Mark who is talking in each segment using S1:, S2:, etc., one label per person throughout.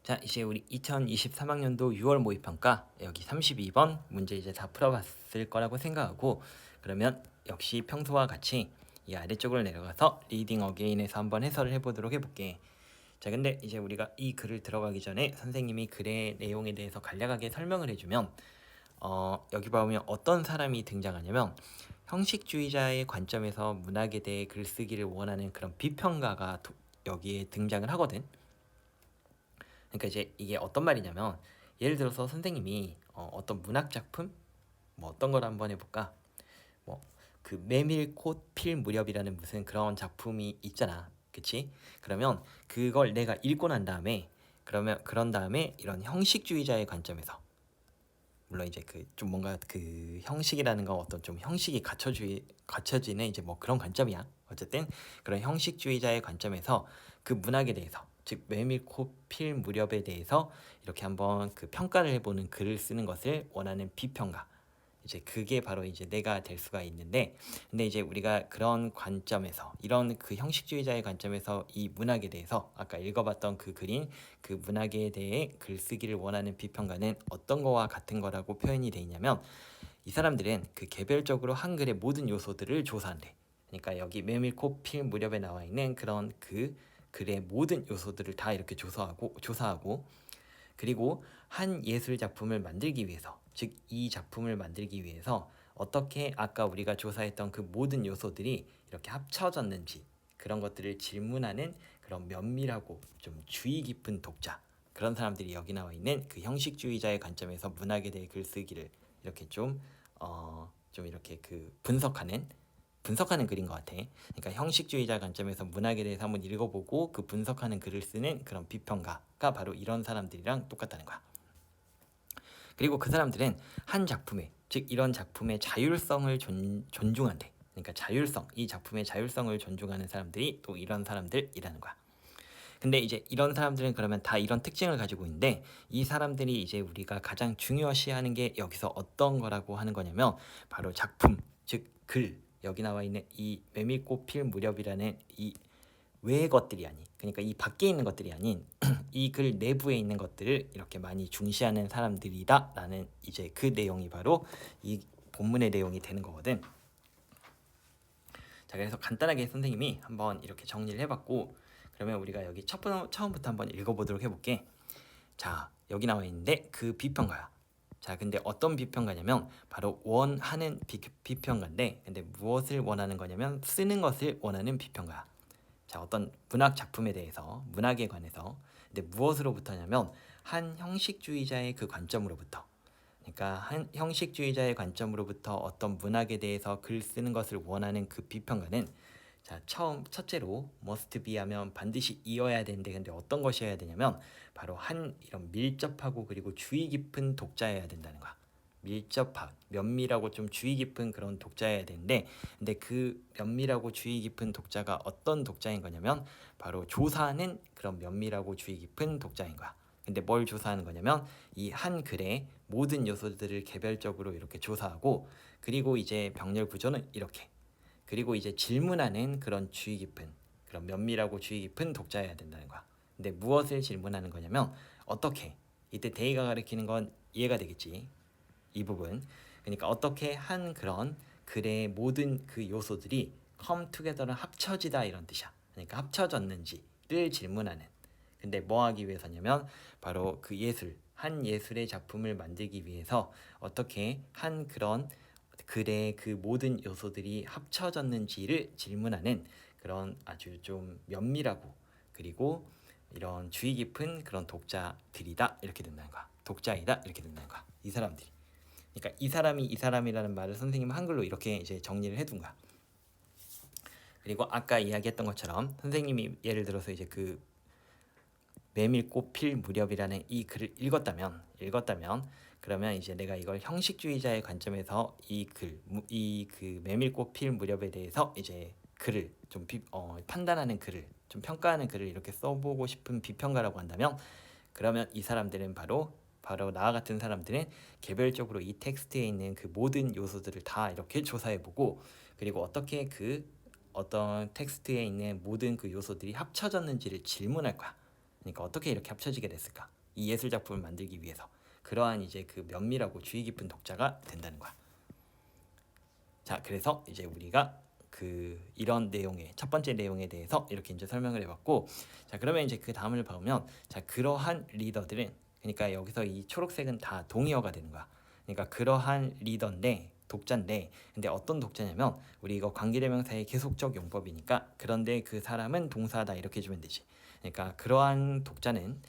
S1: 자, 이제 우리 2023학년도 6월 모의평가 여기 32번 문제 이제 다 풀어봤을 거라고 생각하고, 그러면 역시 평소와 같이 이 아래쪽으로 내려가서 리딩 어게인에서 한번 해설을 해보도록 해볼게. 자, 근데 이제 우리가 이 글을 들어가기 전에 선생님이 글의 내용에 대해서 간략하게 설명을 해주면, 여기 보면 어떤 사람이 등장하냐면 형식주의자의 관점에서 문학에 대해 글쓰기를 원하는 그런 비평가가 여기에 등장을 하거든. 그러니까 이제 이게 어떤 말이냐면, 예를 들어서 선생님이 어떤 문학 작품, 뭐 어떤 걸 한번 해볼까? 뭐 그 메밀꽃 필 무렵이라는 무슨 그런 작품이 있잖아, 그치? 그러면 그걸 내가 읽고 난 다음에, 그런 다음에 이런 형식주의자의 관점에서, 물론 이제 그 좀 뭔가 그 형식이라는 건 어떤 좀 형식이 갖춰지는 이제 뭐 그런 관점이야. 어쨌든 그런 형식주의자의 관점에서 그 문학에 대해서, 즉 메밀꽃 필 무렵에 대해서 이렇게 한번 그 평가를 해보는 글을 쓰는 것을 원하는 비평가. 이제 그게 바로 이제 내가 될 수가 있는데, 근데 이제 우리가 그런 관점에서, 이런 그 형식주의자의 관점에서 이 문학에 대해서 아까 읽어봤던 그 글인 그 문학에 대해 글쓰기를 원하는 비평가는 어떤 거와 같은 거라고 표현이 돼 있냐면, 이 사람들은 그 개별적으로 한글의 모든 요소들을 조사한대. 그러니까 여기 메밀꽃 필 무렵에 나와 있는 그런 그 글의 모든 요소들을 다 이렇게 조사하고, 그리고 한 예술 작품을 만들기 위해서, 즉 이 작품을 만들기 위해서 어떻게 아까 우리가 조사했던 그 모든 요소들이 이렇게 합쳐졌는지, 그런 것들을 질문하는 그런 면밀하고 좀 주의 깊은 독자, 그런 사람들이 여기 나와 있는 그 형식주의자의 관점에서 문학에 대해 글쓰기를 이렇게 좀 이렇게 그 분석하는 글인 것 같아. 그러니까 형식주의자 관점에서 문학에 대해서 한번 읽어보고 그 분석하는 글을 쓰는 그런 비평가가 바로 이런 사람들이랑 똑같다는 거야. 그리고 그 사람들은 한 작품의, 즉 이런 작품의 자율성을 존중한대. 그러니까 자율성, 이 작품의 자율성을 존중하는 사람들이 또 이런 사람들이라는 거야. 근데 이제 이런 사람들은 그러면 다 이런 특징을 가지고 있는데, 이 사람들이 이제 우리가 가장 중요시하는 게 여기서 어떤 거라고 하는 거냐면, 바로 작품, 즉 글, 여기 나와 있는 이 메밀꽃 필 무렵이라는 이 외의 것들이 아닌, 그러니까 이 밖에 있는 것들이 아닌 이 글 내부에 있는 것들을 이렇게 많이 중시하는 사람들이다 라는 이제 그 내용이 바로 이 본문의 내용이 되는 거거든. 자, 그래서 간단하게 선생님이 한번 이렇게 정리를 해봤고, 그러면 우리가 여기 처음부터 한번 읽어보도록 해볼게. 자, 여기 나와 있는데 그 비평가야. 자, 근데 어떤 비평가냐면 바로 원하는 비평가인데, 근데 무엇을 원하는 거냐면 쓰는 것을 원하는 비평가야. 자, 어떤 문학 작품에 대해서, 문학에 관해서, 근데 무엇으로부터냐면 한 형식주의자의 그 관점으로부터. 그러니까 한 형식주의자의 관점으로부터 어떤 문학에 대해서 글 쓰는 것을 원하는 그 비평가는, 자, 첫째로 must be 하면 반드시 이어야 되는데, 근데 어떤 것이어야 되냐면 바로 한 이런 밀접하고 그리고 주의 깊은 독자여야 된다는 거야. 밀접한, 면밀하고 좀 주의 깊은 그런 독자여야 되는데, 근데 그 면밀하고 주의 깊은 독자가 어떤 독자인 거냐면 바로 조사하는 그런 면밀하고 주의 깊은 독자인 거야. 근데 뭘 조사하는 거냐면 이 한 글의 모든 요소들을 개별적으로 이렇게 조사하고, 그리고 이제 병렬 구조는 이렇게, 그리고 이제 질문하는 그런 주의 깊은, 그런 면밀하고 주의 깊은 독자여야 된다는 거야. 근데 무엇을 질문하는 거냐면 어떻게, 이때 데이가 가리키는 건 이해가 되겠지, 이 부분. 그러니까 어떻게 한 그런 글의 모든 그 요소들이 come together는 합쳐지다 이런 뜻이야. 그러니까 합쳐졌는지를 질문하는. 근데 뭐 하기 위해서냐면 바로 그 한 예술의 작품을 만들기 위해서 어떻게 한 그런 글의 그 모든 요소들이 합쳐졌는지를 질문하는 그런 아주 좀 면밀하고 그리고 이런 주의 깊은 그런 독자들이다 이렇게 된다는 거야. 독자이다 이렇게 된다는 거야, 이 사람들이. 그러니까 이 사람이 이 사람이라는 말을 선생님은 한글로 이렇게 이제 정리를 해둔 거야. 그리고 아까 이야기했던 것처럼 선생님이 예를 들어서 이제 그 메밀꽃 필 무렵이라는 이 글을 읽었다면 그러면 이제 내가 이걸 형식주의자의 관점에서 이 그 메밀꽃 필 무렵에 대해서 이제 글을 좀 판단하는 글을 좀 평가하는 글을 이렇게 써보고 싶은 비평가라고 한다면, 그러면 이 사람들은 바로 나와 같은 사람들은 개별적으로 이 텍스트에 있는 그 모든 요소들을 다 이렇게 조사해보고, 그리고 어떻게 그 어떤 텍스트에 있는 모든 그 요소들이 합쳐졌는지를 질문할 거야. 그러니까 어떻게 이렇게 합쳐지게 됐을까? 이 예술 작품을 만들기 위해서 그러한 이제 그 면밀하고 주의 깊은 독자가 된다는 거야. 자, 그래서 이제 우리가 그 이런 내용의 첫 번째 내용에 대해서 이렇게 이제 설명을 해봤고, 자 그러면 이제 그 다음을 보면, 자 그러한 리더들은, 그러니까 여기서 이 초록색은 다 동의어가 되는 거야. 그러니까 그러한 리더인데 독자인데, 근데 어떤 독자냐면 우리 이거 관계대명사의 계속적 용법이니까 그런데 그 사람은 동사다 이렇게 해주면 되지. 그러니까 그러한 독자는,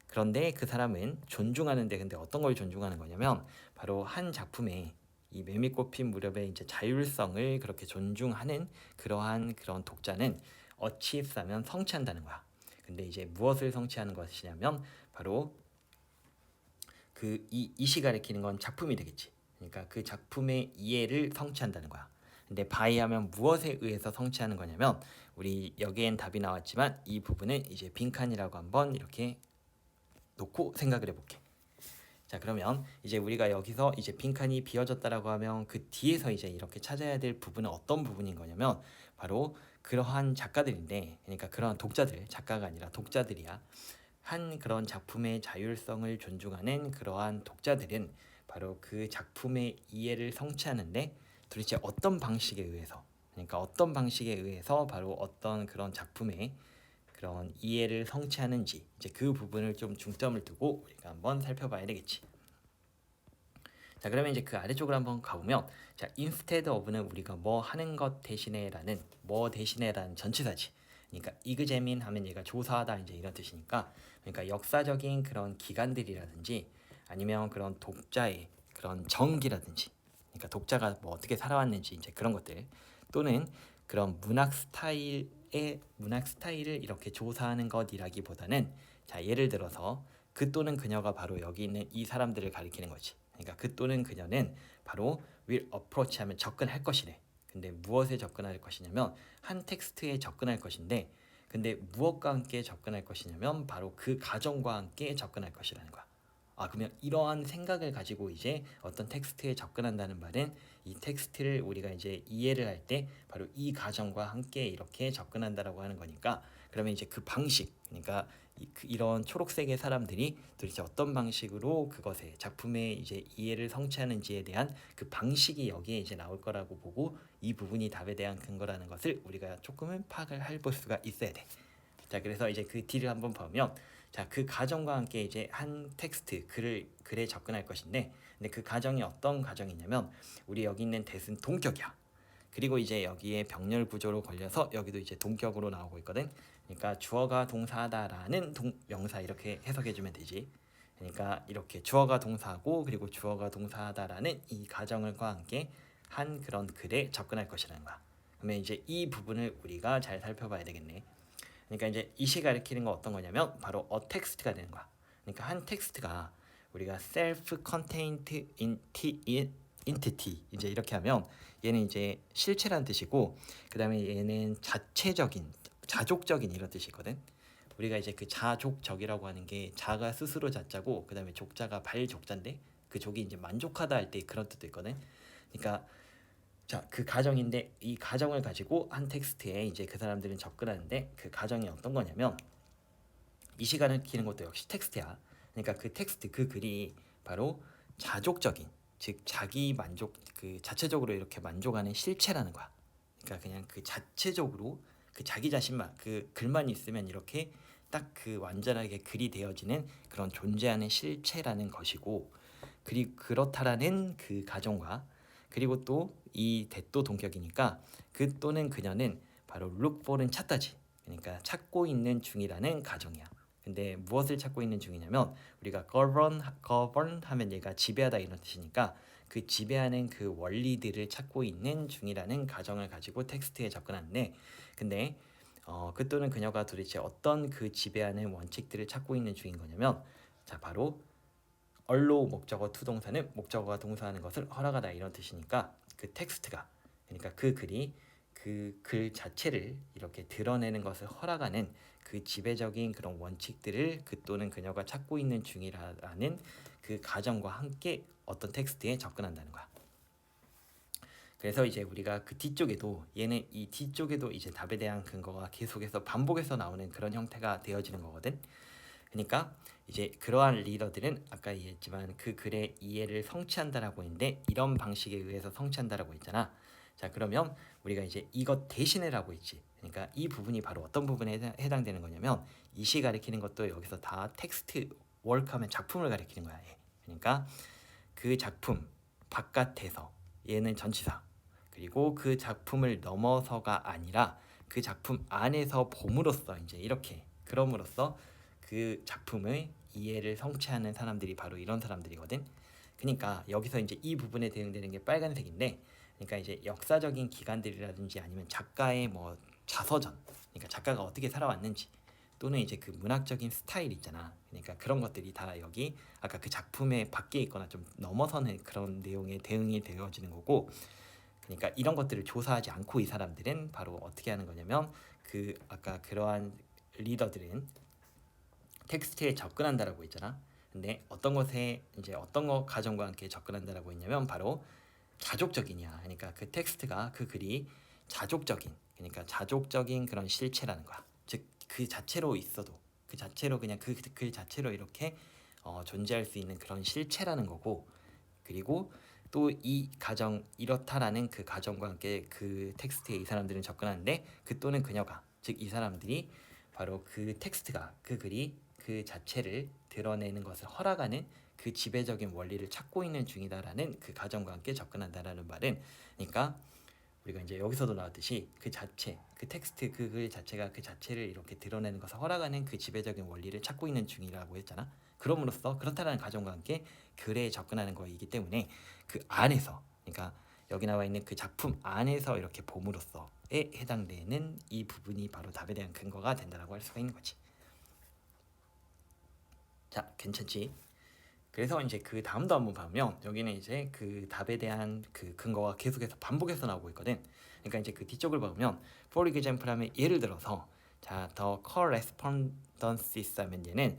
S1: 그런데 그 사람은 존중하는데, 근데 어떤 걸 존중하는 거냐면 바로 한 작품에 이 매미꽃 핀 무렵의 이제 자율성을 그렇게 존중하는 그러한 그런 독자는 어치입사면 성취한다는 거야. 근데 이제 무엇을 성취하는 것이냐면 바로 그 이시 가리키는 건 작품이 되겠지. 그러니까 그 작품의 이해를 성취한다는 거야. 근데 바이하면 무엇에 의해서 성취하는 거냐면, 우리 여기엔 답이 나왔지만 이 부분은 이제 빈칸이라고 한번 이렇게 놓고 생각을 해볼게. 자 그러면 이제 우리가 여기서 이제 빈칸이 비어졌다라고 하면 그 뒤에서 이제 이렇게 찾아야 될 부분은 어떤 부분인 거냐면 바로 그러한 작가들인데, 그러니까 그러한 독자들, 작가가 아니라 독자들이야. 한 그런 작품의 자율성을 존중하는 그러한 독자들은 바로 그 작품의 이해를 성취하는데 도대체 어떤 방식에 의해서, 그러니까 어떤 방식에 의해서 바로 어떤 그런 작품의 그런 이해를 성취하는지, 이제 그 부분을 좀 중점을 두고 우리가 한번 살펴봐야 되겠지. 자 그러면 이제 그 아래쪽으로 한번 가보면, 자 instead of는 우리가 뭐 하는 것 대신에라는, 뭐 대신에라는 전치사지. 그러니까 이그제민 하면 얘가 조사하다 이제 이런 뜻이니까, 그러니까 역사적인 그런 기간들이라든지 아니면 그런 독자의 그런 정기라든지, 그러니까 독자가 뭐 어떻게 살아왔는지 이제 그런 것들, 또는 그런 문학 스타일을 이렇게 조사하는 것이라기보다는, 자 예를 들어서 그 또는 그녀가 바로 여기 있는 이 사람들을 가리키는 거지. 그러니까 그 또는 그녀는 바로 will approach 하면 접근할 것이래. 근데 무엇에 접근할 것이냐면 한 텍스트에 접근할 것인데, 근데 무엇과 함께 접근할 것이냐면 바로 그 가정과 함께 접근할 것이라는 거야. 아 그러면 이러한 생각을 가지고 이제 어떤 텍스트에 접근한다는 말은 이 텍스트를 우리가 이제 이해를 할 때 바로 이 가정과 함께 이렇게 접근한다라고 하는 거니까, 그러면 이제 그 방식, 그러니까 이런 초록색의 사람들이 도대체 어떤 방식으로 그것에 작품의 이제 이해를 성취하는지에 대한 그 방식이 여기에 이제 나올 거라고 보고, 이 부분이 답에 대한 근거라는 것을 우리가 조금은 파악을 해볼 수가 있어야 돼. 자 그래서 이제 그 D를 한번 보면, 자 그 가정과 함께 이제 한 텍스트 글에 접근할 것인데, 근데 그 가정이 어떤 가정이냐면 우리 여기 있는 대은 동격이야. 그리고 이제 여기에 병렬 구조로 걸려서 여기도 이제 동격으로 나오고 있거든. 그러니까 주어가 동사하다라는 명사 이렇게 해석해주면 되지. 그러니까 이렇게 주어가 동사하고 그리고 주어가 동사하다라는 이 가정과 함께 한 그런 글에 접근할 것이라는 거야. 그러면 이제 이 부분을 우리가 잘 살펴봐야 되겠네. 그러니까 이제 이시 가리키는 거 어떤 거냐면 바로 a 텍스트가 되는 거야. 그러니까 한 텍스트가 우리가 self-contained entity 이제 이렇게 하면 얘는 이제 실체란 뜻이고, 그 다음에 얘는 자체적인, 자족적인 이런 뜻이거든. 우리가 이제 그 자족적이라고 하는 게 자가 스스로 자자고 그 다음에 족자가 발족자인데, 그 족이 이제 만족하다 할 때 그런 뜻도 있거든. 그러니까 자, 그 가정인데 이 가정을 가지고 한 텍스트에 이제 그 사람들은 접근하는데, 그 가정이 어떤 거냐면 이 시간을 키는 것도 역시 텍스트야. 그러니까 그 텍스트, 그 글이 바로 자족적인, 즉 자기 만족, 그 자체적으로 이렇게 만족하는 실체라는 거야. 그러니까 그냥 그 자체적으로 그 자기 자신만, 그 글만 있으면 이렇게 딱 그 완전하게 글이 되어지는 그런 존재하는 실체라는 것이고, 그리고 그렇다라는 그 가정과, 그리고 또 이 대도 동격이니까 그 또는 그녀는 바로 look for은 찾다지. 그러니까 찾고 있는 중이라는 가정이야. 근데 무엇을 찾고 있는 중이냐면 우리가 govern 하면 얘가 지배하다 이런 뜻이니까 그 지배하는 그 원리들을 찾고 있는 중이라는 가정을 가지고 텍스트에 접근하는데, 근데 그 또는 그녀가 도대체 어떤 그 지배하는 원칙들을 찾고 있는 중인 거냐면, 자 바로 얼로 목적어 투동사는 목적어가 동사하는 것을 허락하다 이런 뜻이니까 그 텍스트가, 그러니까 그 글이 그 글 자체를 이렇게 드러내는 것을 허락하는 그 지배적인 그런 원칙들을 그 또는 그녀가 찾고 있는 중이라는 그 가정과 함께 어떤 텍스트에 접근한다는 거야. 그래서 이제 우리가 그 뒤쪽에도, 얘는 이 뒤쪽에도 이제 답에 대한 근거가 계속해서 반복해서 나오는 그런 형태가 되어지는 거거든. 그러니까 이제 그러한 리더들은 아까 얘기했지만 그 글의 이해를 성취한다라고 했는데 이런 방식에 의해서 성취한다라고 했잖아. 자, 그러면 우리가 이제 이것 대신해라고 했지. 그러니까 이 부분이 바로 어떤 부분에 해당되는 거냐면 이시 가리키는 것도 여기서 다 텍스트 워크하면 작품을 가리키는 거야. 얘. 그러니까 그 작품 바깥에서 얘는 전치사 그리고 그 작품을 넘어서가 아니라 그 작품 안에서 봄으로써 이제 이렇게 그럼으로써 그 작품의 이해를 성취하는 사람들이 바로 이런 사람들이거든. 그러니까 여기서 이제 이 부분에 대응되는 게 빨간색인데, 그러니까 이제 역사적인 기관들이라든지 아니면 작가의 뭐 자서전, 그러니까 작가가 어떻게 살아왔는지 또는 이제 그 문학적인 스타일 있잖아. 그러니까 그런 것들이 다 여기 아까 그 작품의 밖에 있거나 좀 넘어서는 그런 내용에 대응이 되어지는 거고, 그러니까 이런 것들을 조사하지 않고 이 사람들은 바로 어떻게 하는 거냐면 그 아까 그러한 리더들은 텍스트에 접근한다라고 했잖아. 근데 어떤 것에 이제 어떤 거 가정과 함께 접근한다라고 했냐면 바로 자족적이냐. 그러니까 그 텍스트가 그 글이 자족적인, 그러니까 자족적인 그런 실체라는 거야. 즉 그 자체로 있어도 그 자체로 그냥 그 글 자체로 이렇게 존재할 수 있는 그런 실체라는 거고, 그리고 또 이 가정 이렇다라는 그 가정과 함께 그 텍스트에 이 사람들은 접근하는데 그 또는 그녀가 즉 이 사람들이 바로 그 텍스트가 그 글이 그 자체를 드러내는 것을 허락하는 그 지배적인 원리를 찾고 있는 중이다라는 그 가정과 함께 접근한다라는 말은, 그러니까 우리가 이제 여기서도 나왔듯이 그 자체, 그 텍스트 그 글 자체가 그 자체를 이렇게 드러내는 것을 허락하는 그 지배적인 원리를 찾고 있는 중이라고 했잖아. 그럼으로써 그렇다라는 가정과 함께 글에 접근하는 거이기 때문에 그 안에서, 그러니까 여기 나와 있는 그 작품 안에서 이렇게 봄으로써에 해당되는 이 부분이 바로 답에 대한 근거가 된다라고 할 수가 있는 거지. 자, 괜찮지? 그래서 이제 그 다음도 한번 보면 여기는 이제 그 답에 대한 그 근거가 계속해서 반복해서 나오고 있거든. 그러니까 이제 그 뒤쪽을 보면 for example 하면 예를 들어서 자, the correspondences 하면 얘는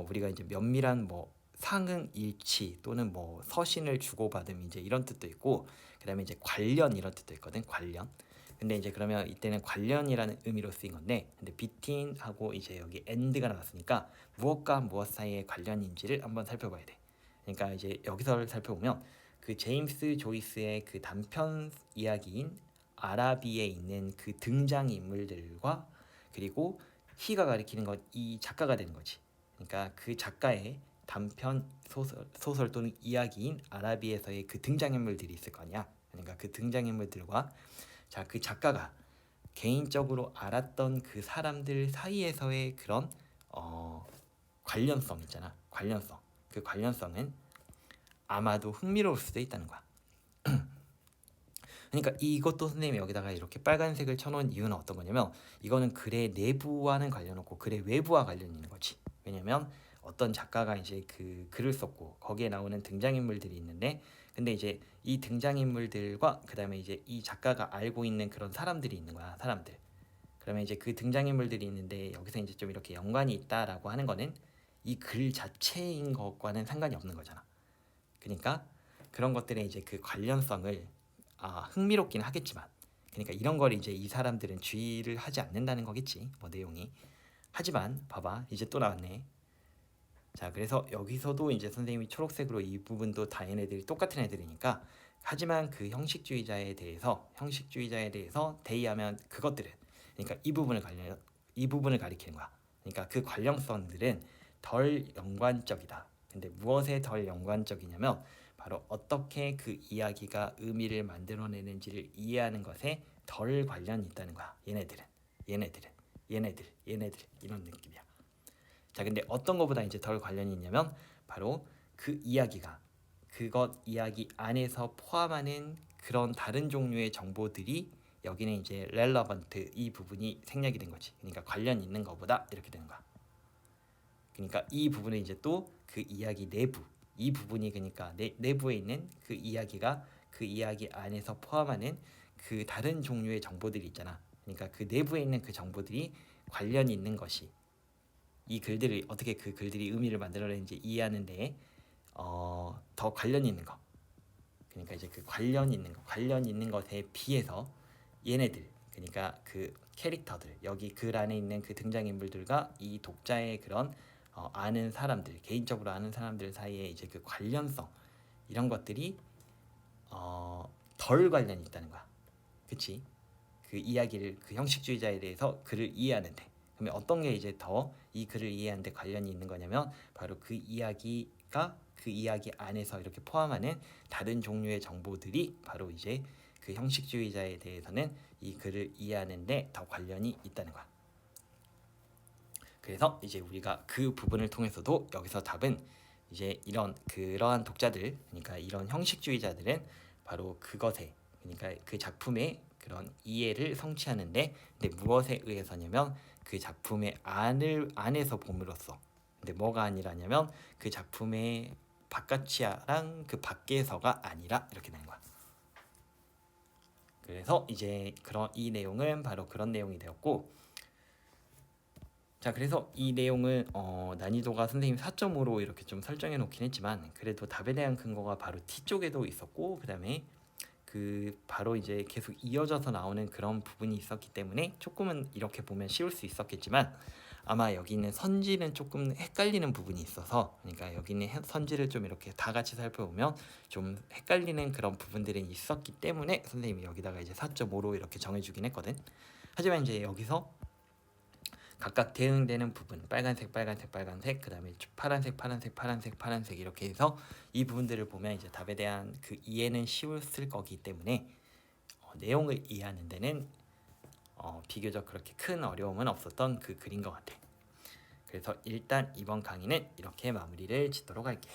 S1: 우리가 이제 면밀한 뭐 상응 일치 또는 뭐 서신을 주고받음 이제 이런 뜻도 있고, 그다음에 이제 관련 이런 뜻도 있거든. 관련. 근데 이제 그러면 이때는 관련이라는 의미로 쓰인 건데, 근데 between하고 이제 여기 and가 나왔으니까 무엇과 무엇 사이의 관련인지를 한번 살펴봐야 돼. 그러니까 이제 여기서 살펴보면 그 제임스 조이스의 그 단편 이야기인 아라비에 있는 그 등장 인물들과 그리고 히가 가리키는 건 이 작가가 되는 거지. 그러니까 그 작가의 단편 소설 또는 이야기인 아라비에서의 그 등장인물들이 있을 거 아니야. 그러니까 그 등장인물들과 자, 그 작가가 개인적으로 알았던 그 사람들 사이에서의 그런 관련성 있잖아. 관련성. 그 관련성은 아마도 흥미로울 수도 있다는 거야. 그러니까 이것도 선생님이 여기다가 이렇게 빨간색을 쳐놓은 이유는 어떤 거냐면 이거는 글의 내부와는 관련 없고 글의 외부와 관련 있는 거지. 왜냐면 어떤 작가가 이제 그 글을 썼고 거기에 나오는 등장인물들이 있는데, 근데 이제 이 등장인물들과 그 다음에 이제 이 작가가 알고 있는 그런 사람들이 있는 거야. 사람들. 그러면 이제 그 등장인물들이 있는데 여기서 이제 좀 이렇게 연관이 있다라고 하는 거는 이 글 자체인 것과는 상관이 없는 거잖아. 그러니까 그런 것들의 이제 그 관련성을 흥미롭긴 하겠지만, 그러니까 이런 걸 이제 이 사람들은 주의를 하지 않는다는 거겠지. 뭐 내용이. 하지만 봐봐, 이제 또 나왔네. 자, 그래서 여기서도 이제 선생님이 초록색으로 이 부분도 다 얘네들이 똑같은 애들이니까, 하지만 그 형식주의자에 대해서 대의하면 그것들은, 그러니까 이 부분을 가리키는 거야. 그러니까 그 관련성들은 덜 연관적이다. 근데 무엇에 덜 연관적이냐면 바로 어떻게 그 이야기가 의미를 만들어내는지를 이해하는 것에 덜 관련이 있다는 거야. 얘네들 이런 느낌이야. 자, 근데 어떤 거보다 이제 덜 관련이 있냐면 바로 그 이야기가 그것 이야기 안에서 포함하는 그런 다른 종류의 정보들이 여기는 이제 relevant 이 부분이 생략이 된 거지. 그러니까 관련 있는 거보다 이렇게 되는 거야. 그러니까 이 부분은 이제 또 그 이야기 내부 이 부분이, 그러니까 내부에 있는 그 이야기가 그 이야기 안에서 포함하는 그 다른 종류의 정보들이 있잖아. 그러니까 그 내부에 있는 그 정보들이 관련이 있는 것이 이 글들을 어떻게 그 글들이 의미를 만들어내는지 이해하는 데에 더 관련이 있는 거. 그러니까 이제 그 관련 있는 것에 비해서 얘네들, 그러니까 그 캐릭터들, 여기 글 안에 있는 그 등장인물들과 이 독자의 그런 아는 사람들, 개인적으로 아는 사람들 사이에 이제 그 관련성 이런 것들이 덜 관련이 있다는 거야. 그치? 그 이야기를, 그 형식주의자에 대해서 글을 이해하는데, 그러면 어떤 게 이제 더 이 글을 이해하는데 관련이 있는 거냐면 바로 그 이야기가 그 이야기 안에서 이렇게 포함하는 다른 종류의 정보들이 바로 이제 그 형식주의자에 대해서는 이 글을 이해하는데 더 관련이 있다는 거야. 그래서 이제 우리가 그 부분을 통해서도 여기서 답은 이제 그러한 독자들, 그러니까 이런 형식주의자들은 바로 그것에, 그러니까 그 작품의 그런 이해를 성취하는데, 근데 무엇에 의해서냐면 그 작품의 안에서 봄으로써, 근데 뭐가 아니라냐면 그 작품의 바깥이야랑 그 밖에서가 아니라 이렇게 되는 거야. 그래서 이제 이 내용은 바로 그런 내용이 되었고, 자, 그래서 이 내용은 난이도가 선생님 4.5로 이렇게 좀 설정해 놓긴 했지만, 그래도 답에 대한 근거가 바로 T 쪽에도 있었고, 그다음에 그 바로 이제 계속 이어져서 나오는 그런 부분이 있었기 때문에 조금은 이렇게 보면 쉬울 수 있었겠지만, 아마 여기 있는 선지는 조금 헷갈리는 부분이 있어서, 그러니까 여기 있는 선지를 좀 이렇게 다 같이 살펴보면 좀 헷갈리는 그런 부분들이 있었기 때문에 선생님이 여기다가 이제 4.5로 이렇게 정해주긴 했거든. 하지만 이제 여기서 각각 대응되는 부분, 빨간색, 빨간색, 빨간색, 그 다음에 파란색, 파란색, 파란색, 파란색 이렇게 해서 이 부분들을 보면 이제 답에 대한 그 이해는 쉬웠을 거기 때문에 내용을 이해하는 데는 비교적 그렇게 큰 어려움은 없었던 그 글인 것 같아. 그래서 일단 이번 강의는 이렇게 마무리를 짓도록 할게.